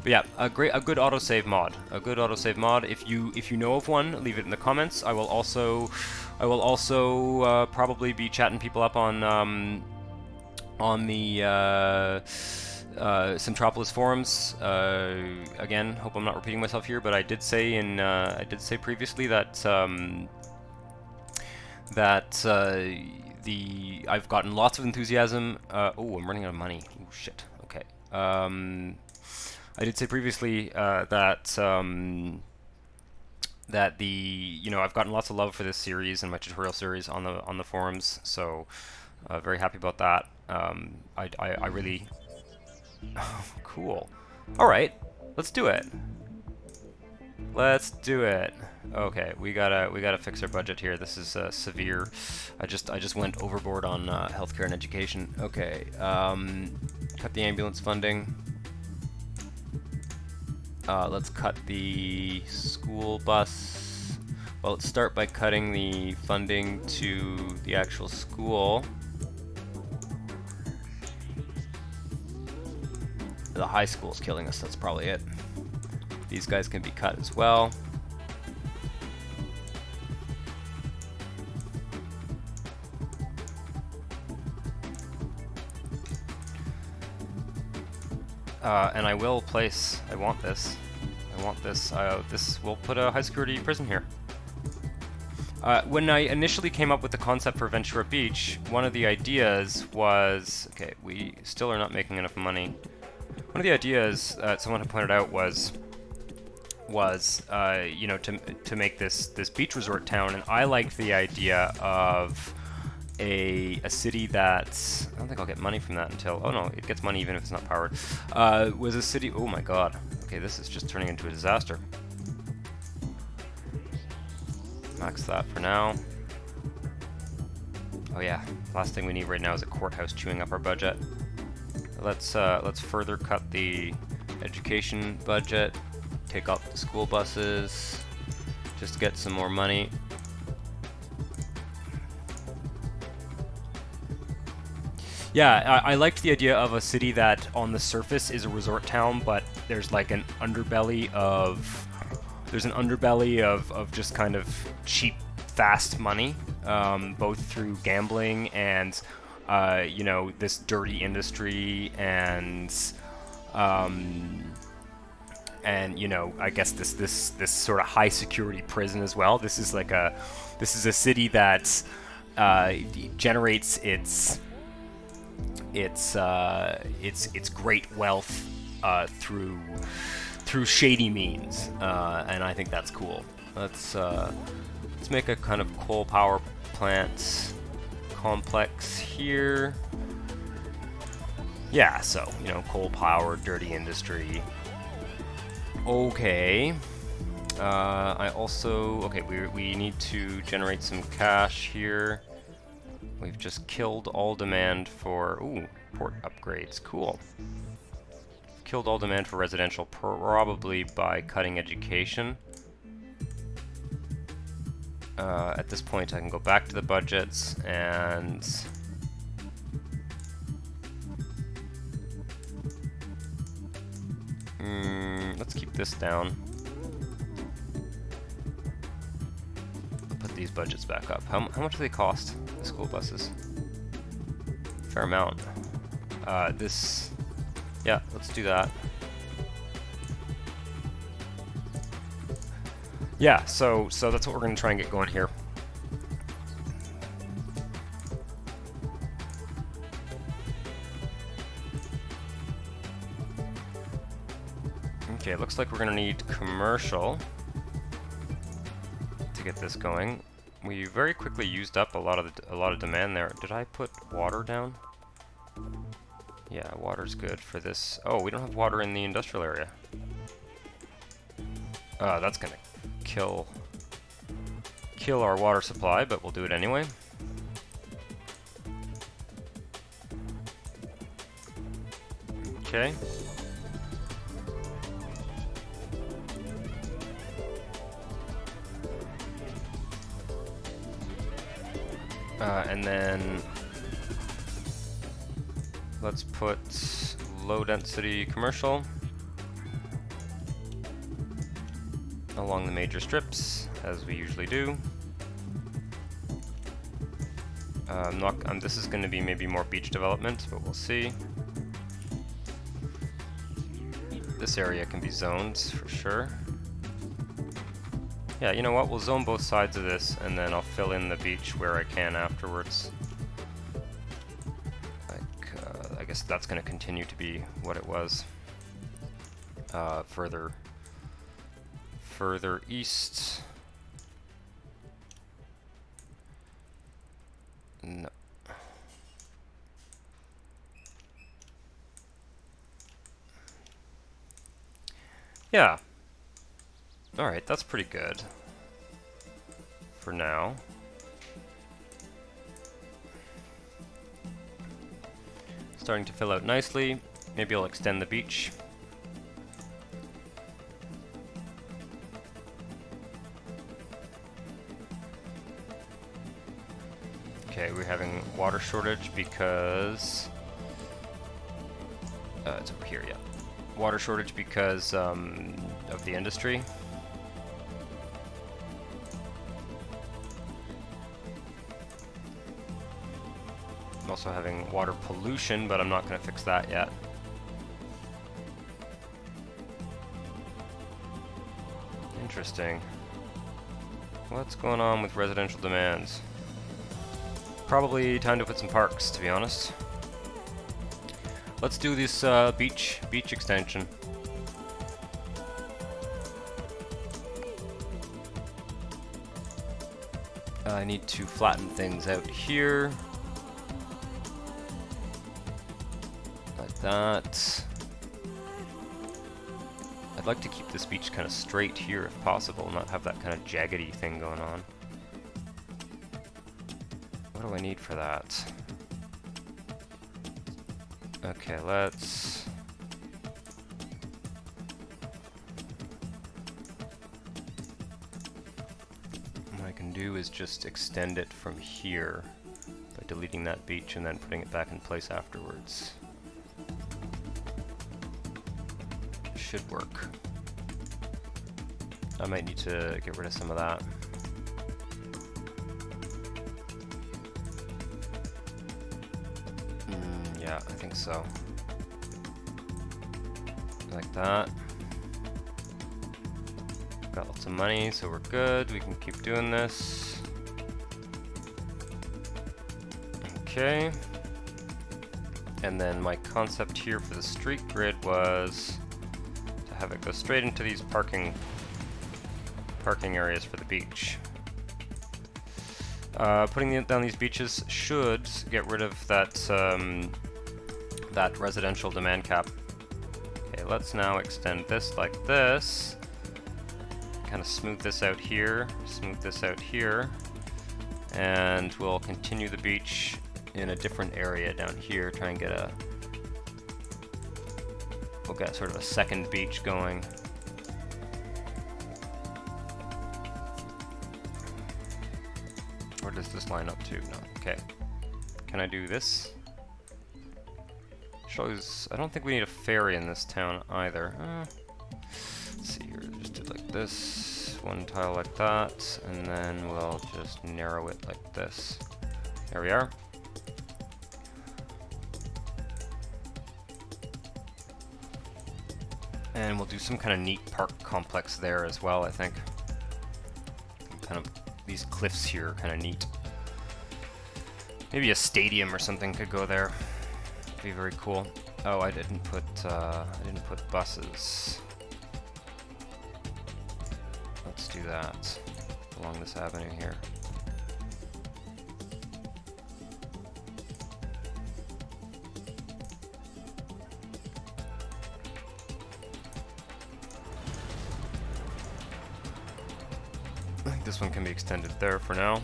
But yeah, a good autosave mod. A good autosave mod. If you know of one, leave it in the comments. I will also probably be chatting people up on the Simtropolis forums. Again, hope I'm not repeating myself here, but I did say previously that I've gotten lots of enthusiasm. Oh, I'm running out of money. Oh shit. Okay. I did say previously that I've gotten lots of love for this series and my tutorial series on the forums. So very happy about that. I really cool. All right, let's do it. Let's do it. Okay, we gotta fix our budget here. This is severe. I just went overboard on healthcare and education. Okay, cut the ambulance funding. Let's cut the school bus. Well, let's start by cutting the funding to the actual school. The high school's killing us, that's probably it. These guys can be cut as well. And I will place, I want this, we'll put a high security prison here. When I initially came up with the concept for Ventura Beach, one of the ideas was, okay, we still are not making enough money. One of the ideas someone had pointed out was you know, to make this beach resort town, and I liked the idea of a city that, I don't think I'll get money from that until, oh no, it gets money even if it's not powered, was a city, oh my god, okay, this is just turning into a disaster. Max that for now. Oh yeah, last thing we need right now is a courthouse chewing up our budget. Let's further cut the education budget, take off the school buses, just to get some more money. Yeah, I liked the idea of a city that on the surface is a resort town, but there's like an underbelly of just kind of cheap, fast money, both through gambling and you know, this dirty industry and you know, I guess this sort of high security prison as well. This is a city that generates its great wealth through shady means, and I think that's cool. Let's make a kind of coal power plant complex here. Yeah, so, you know, coal power, dirty industry. Okay. I also, okay, we need to generate some cash here. We've just killed all demand for, ooh, port upgrades, cool. Killed all demand for residential, probably by cutting education. At this point I can go back to the budgets and let's keep this down. Put these budgets back up. How much do they cost, the school buses? Fair amount. Yeah, let's do that. Yeah, so that's what we're going to try and get going here. Okay, it looks like we're going to need commercial to get this going. We very quickly used up a lot of demand there. Did I put water down? Yeah, water's good for this. Oh, we don't have water in the industrial area. That's gonna kill our water supply, but we'll do it anyway. Okay. And then let's put low density commercial along the major strips, as we usually do. This is going to be maybe more beach development, but we'll see. This area can be zoned for sure. Yeah, you know what? We'll zone both sides of this, and then I'll fill in the beach where I can afterwards. I guess that's going to continue to be what it was. Further east. No. Yeah. Alright, that's pretty good. For now. Starting to fill out nicely. Maybe I'll extend the beach. Okay, we're having water shortage because... it's over here, yeah. Water shortage because of the industry. I'm also having water pollution, but I'm not going to fix that yet. Interesting. What's going on with residential demands? Probably time to put some parks, to be honest. Let's do this beach extension. I need to flatten things out here. Like that. I'd like to keep this beach kind of straight here if possible, not have that kind of jaggedy thing going on. What do I need for that? Okay, let's... What I can do is just extend it from here by deleting that beach and then putting it back in place afterwards. Should work. I might need to get rid of some of that. Yeah, I think so. Like that. Got lots of money, so we're good. We can keep doing this. Okay. And then my concept here for the street grid was to have it go straight into these parking areas for the beach. Putting down these beaches should get rid of that that residential demand cap. Okay, let's now extend this like this. Kind of smooth this out here, and we'll continue the beach in a different area down here, try and get a... We'll get sort of a second beach going. Where does this line up to? No. Okay. Can I do this? Shows... I don't think we need a ferry in this town either. Let's see here. Just do it like this. One tile like that. And then we'll just narrow it like this. There we are. And we'll do some kind of neat park complex there as well, I think. Kind of these cliffs here are kind of neat. Maybe a stadium or something could go there. Be very cool. Oh, I didn't put buses. Let's do that along this avenue here. I think this one can be extended there for now.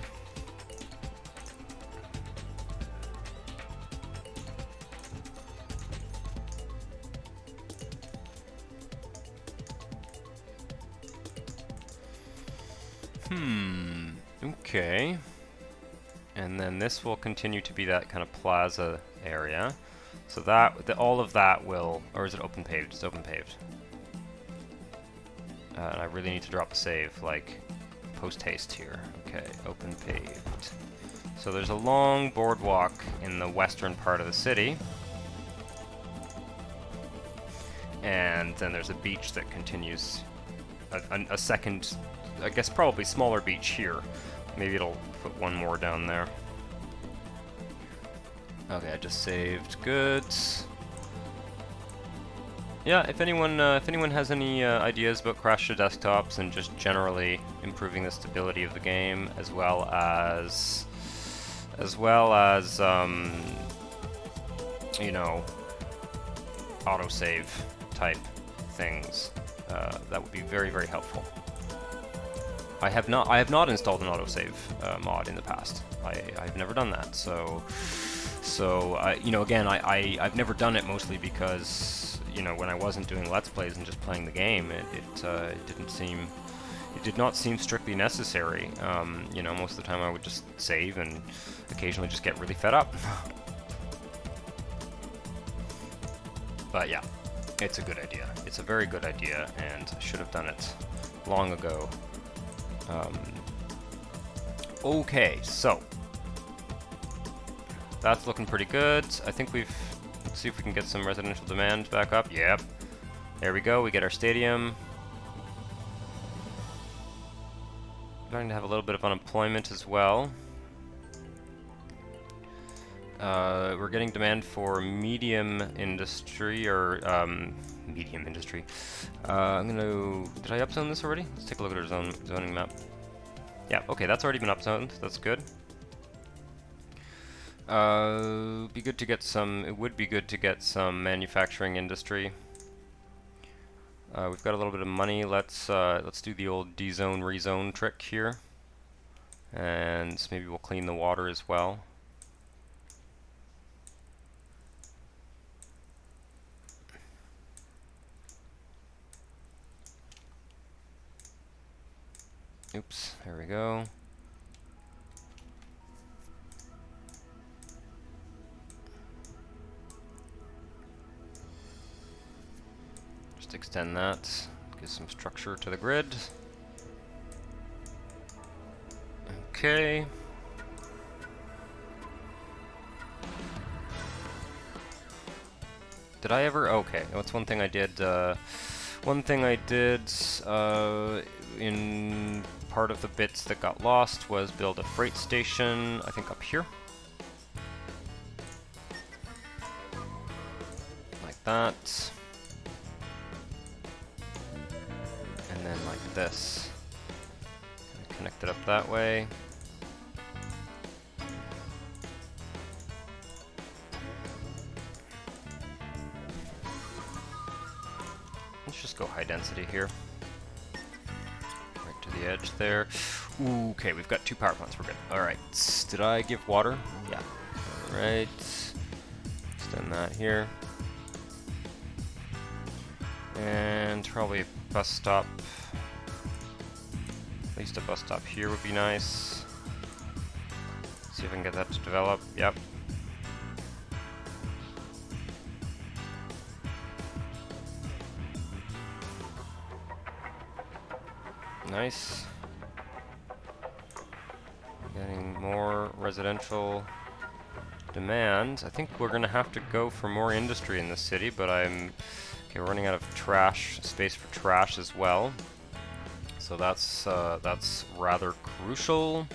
Okay. And then this will continue to be that kind of plaza area. So that, all of that will, or is it open paved? It's open paved. And I really need to drop a save, like, post haste here. Okay, open paved. So there's a long boardwalk in the western part of the city. And then there's a beach that continues, a second, I guess probably smaller beach here. Maybe it'll put one more down there. Okay, I just saved. Good. Yeah, if anyone has any ideas about crash to desktops and just generally improving the stability of the game, as well as you know, autosave type things, that would be very, very helpful. I have not installed an autosave mod in the past. I've never done that. So you know, again, I've never done it mostly because, you know, when I wasn't doing Let's Plays and just playing the game, it did not seem strictly necessary. You know, most of the time I would just save and occasionally just get really fed up. But yeah, it's a good idea. It's a very good idea, and I should have done it long ago. Okay, so that's looking pretty good. I think let's see if we can get some residential demand back up. Yep. There we go. We get our stadium. Starting to have a little bit of unemployment as well. We're getting demand for medium industry, or medium industry. I'm gonna... Did I upzone this already? Let's take a look at our zoning map. Yeah, okay, that's already been upzoned. That's good. Be good to get some... It would be good to get some manufacturing industry. We've got a little bit of money. Let's do the old dezone rezone trick here, and maybe we'll clean the water as well. Oops, there we go. Just extend that, give some structure to the grid. Okay. Did I ever? Okay, that's one thing I did. One thing I did in part of the bits that got lost was build a freight station, I think up here. Like that. And then like this. Connect it up that way. Let's just go high density here. Right to the edge there. Okay, we've got 2 power plants. We're good. Alright. Did I give water? Yeah. Alright. Extend that here. And probably a bus stop. At least a bus stop here would be nice. See if I can get that to develop. Yep. Nice. Getting more residential demand. I think we're gonna have to go for more industry in this city, but okay, we're running out of trash, space for trash as well. So that's rather crucial.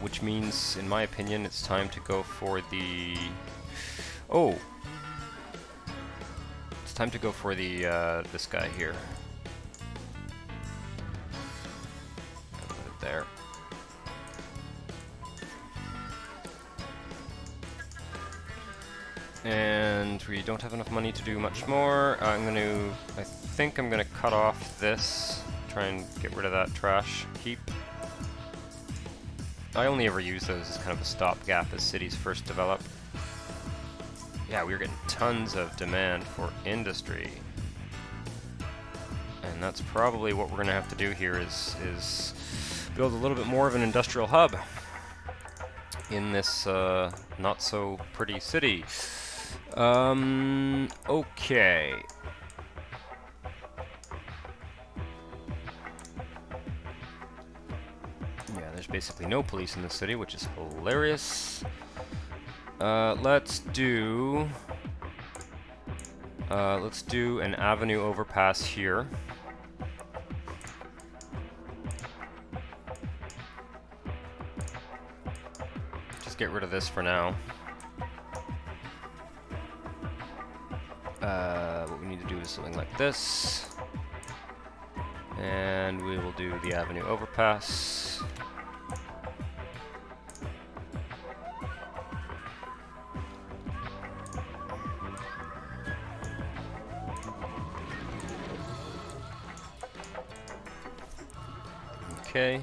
Which means, in my opinion, it's time to go for the... Oh! It's time to go for the, this guy here. Put it there. And we don't have enough money to do much more. I think I'm gonna cut off this, try and get rid of that trash heap. I only ever use those as kind of a stopgap as cities first develop. Yeah, we're getting tons of demand for industry. And that's probably what we're gonna have to do here is build a little bit more of an industrial hub in this not so pretty city. Okay. Yeah, there's basically no police in the city, which is hilarious. Let's do an avenue overpass here. Just get rid of this for now. What we need to do is something like this. And we will do the avenue overpass. Okay.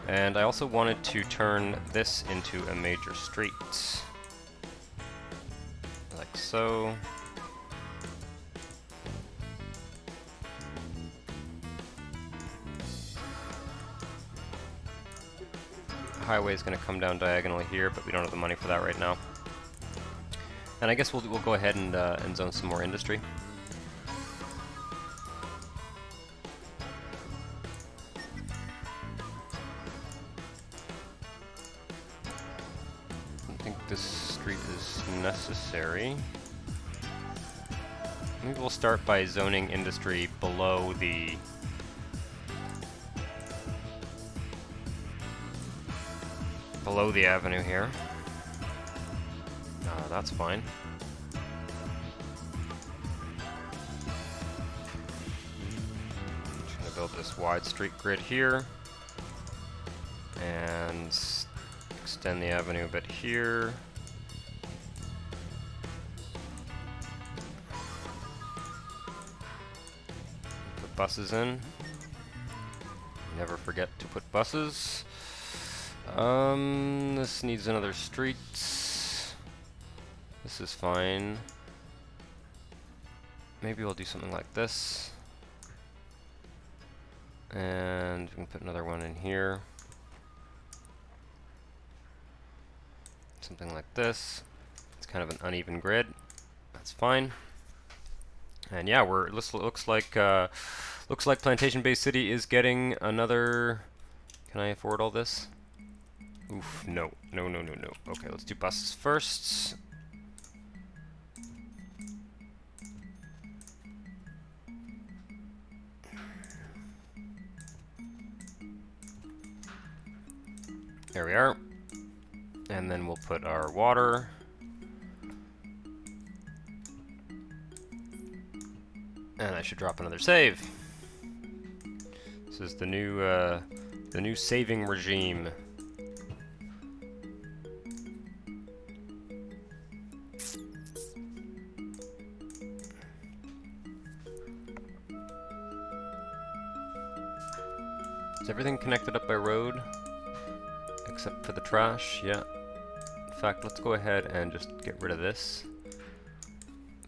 And I also wanted to turn this into a major street. Like so. Highway is going to come down diagonally here, but we don't have the money for that right now. And I guess we'll go ahead and zone some more industry. I think this street is necessary. Maybe we'll start by zoning industry below the avenue here. That's fine. Just gonna build this wide street grid here and extend the avenue a bit here. Put buses in. Never forget to put buses. This needs another street. This is fine. Maybe we'll do something like this. And we can put another one in here. Something like this. It's kind of an uneven grid. That's fine. And yeah, looks like Plantation Bay City is getting another. Can I afford all this? Oof, no. Okay, let's do buses first. There we are. And then we'll put our water. And I should drop another save. This is the new saving regime. everything connected up by road? Except for the trash, yeah. In fact, let's go ahead and just get rid of this.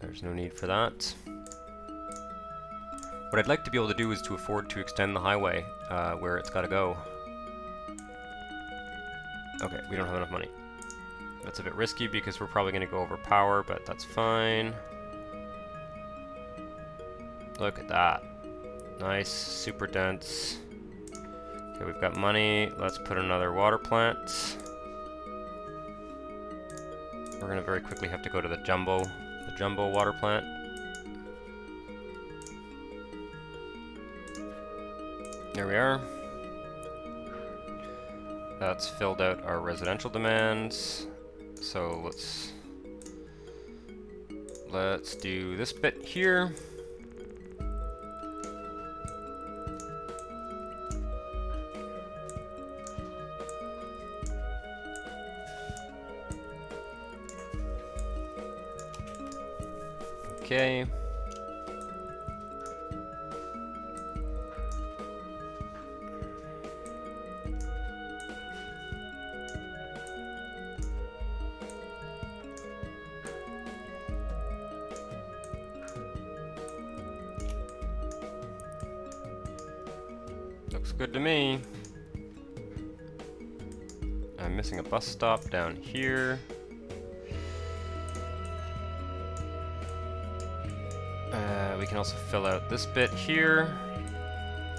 There's no need for that. What I'd like to be able to do is to afford to extend the highway where it's got to go. Okay, we don't have enough money. That's a bit risky because we're probably going to go over power, but that's fine. Look at that. Nice, super dense. Okay, we've got money. Let's put another water plant. We're going to very quickly have to go to the jumbo water plant. There we are. That's filled out our residential demands. So let's do this bit here. Okay. Looks good to me. I'm missing a bus stop down here. We can also fill out this bit here.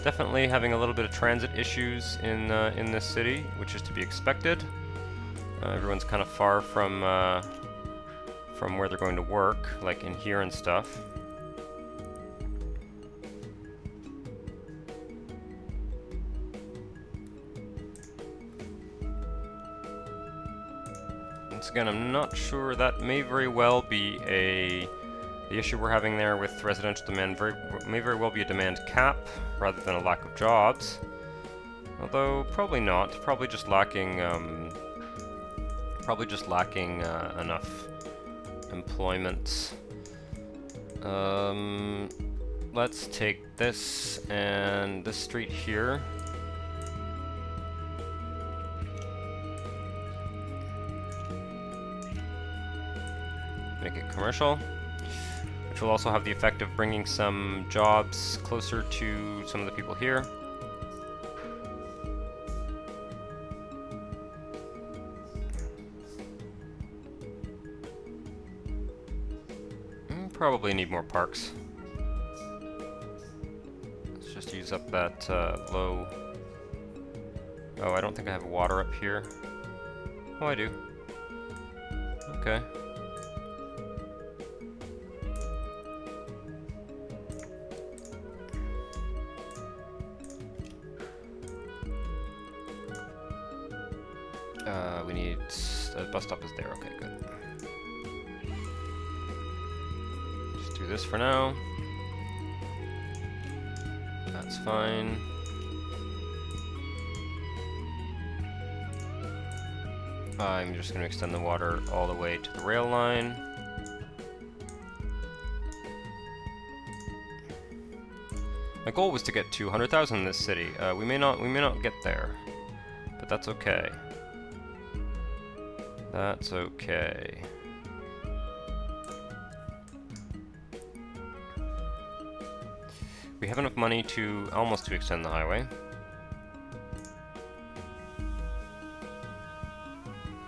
Definitely having a little bit of transit issues in this city, which is to be expected. Everyone's kind of far from where they're going to work, like in here and stuff. Once again, I'm not sure. That may very well be the issue we're having there with residential demand may very well be a demand cap rather than a lack of jobs. Although probably not. Probably just lacking enough employment. Let's take this and this street here. Make it commercial, which will also have the effect of bringing some jobs closer to some of the people here. Probably need more parks. Let's just use up that low... Oh, I don't think I have water up here. Oh, I do. Okay. We need... the bus stop is there. Okay, good. Just do this for now. That's fine. I'm just going to extend the water all the way to the rail line. My goal was to get to 100,000 in this city. We may not get there, but that's okay. That's okay. We have enough money to almost extend the highway.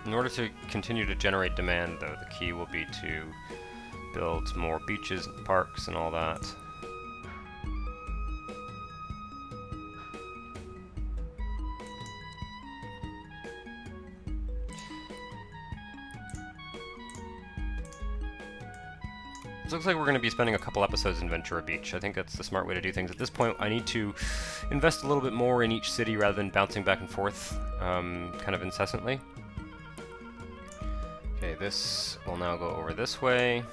In order to continue to generate demand, though, the key will be to build more beaches and parks and all that. It looks like we're going to be spending a couple episodes in Ventura Beach. I think that's the smart way to do things. At this point, I need to invest a little bit more in each city rather than bouncing back and forth kind of incessantly. Okay, this will now go over this way.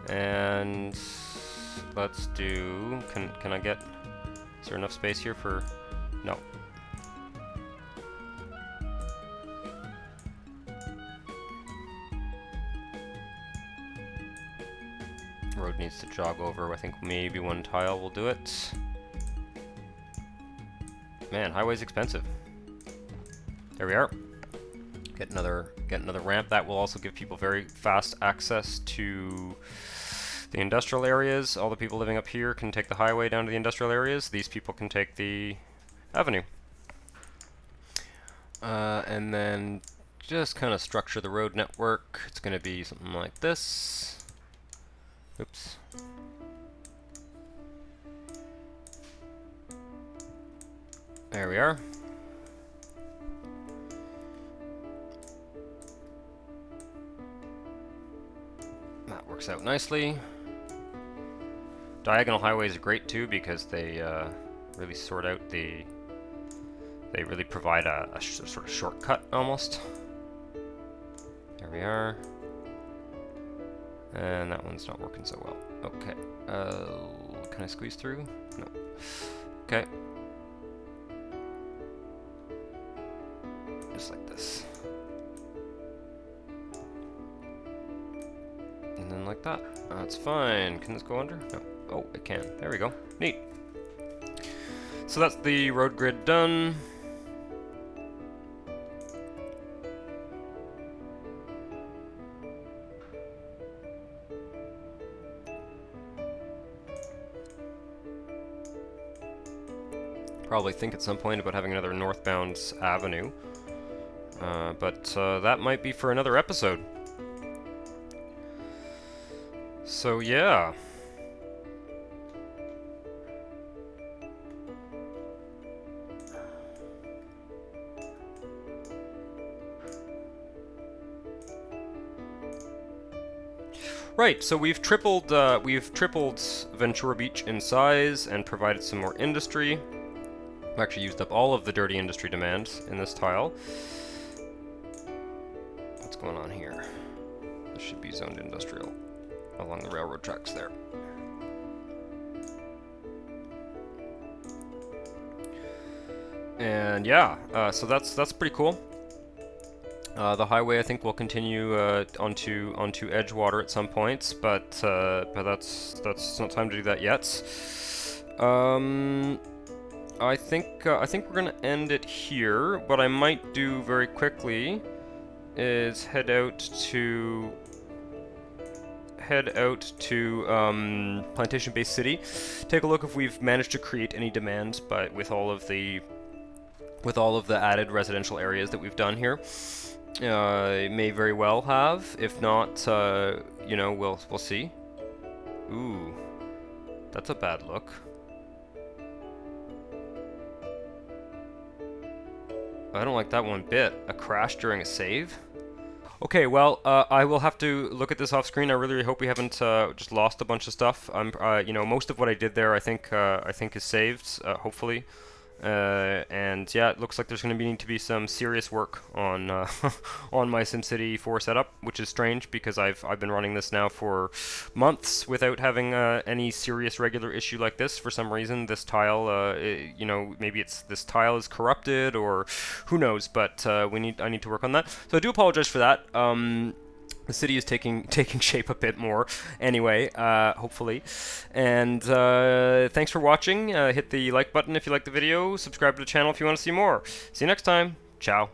And let's do... Can I get... Is there enough space here for... No. Road needs to jog over. I think maybe one tile will do it. Man, highway's expensive. There we are. Get another ramp. That will also give people very fast access to the industrial areas. All the people living up here can take the highway down to the industrial areas. These people can take the avenue. And then just kind of structure the road network. It's going to be something like this. Oops. There we are. That works out nicely. Diagonal highways are great too because they really sort out the... They really provide a sort of shortcut almost. There we are. And that one's not working so well. Okay. Can I squeeze through? No. Okay. Just like this. And then like that. That's fine. Can this go under? No. Oh, it can. There we go. Neat. So that's the road grid done. Probably think at some point about having another northbound avenue, but that might be for another episode. So yeah. Right, so we've tripled Ventura Beach in size and provided some more industry. I've actually used up all of the dirty industry demands in this tile. What's going on here? This should be zoned industrial along the railroad tracks there. And yeah, so that's pretty cool. The highway, I think, will continue onto Edgewater at some points, but that's not time to do that yet. I think we're gonna end it here. What I might do very quickly is head out to Plantation Bay City. Take a look if we've managed to create any demands, but with all of the added residential areas that we've done here. It may very well have. If not, you know, we'll see. Ooh, that's a bad look. I don't like that one bit. A crash during a save? Okay, well, I will have to look at this off screen. I really hope we haven't just lost a bunch of stuff. You know, most of what I did there, I think is saved, hopefully. And yeah, it looks like there's going to need to be some serious work on on my SimCity 4 setup, which is strange because I've been running this now for months without having any serious regular issue like this. For some reason, this tile, you know, maybe this tile is corrupted or who knows. But I need to work on that. So I do apologize for that. The city is taking shape a bit more anyway, hopefully. And thanks for watching. Hit the like button if you like the video. Subscribe to the channel if you want to see more. See you next time. Ciao.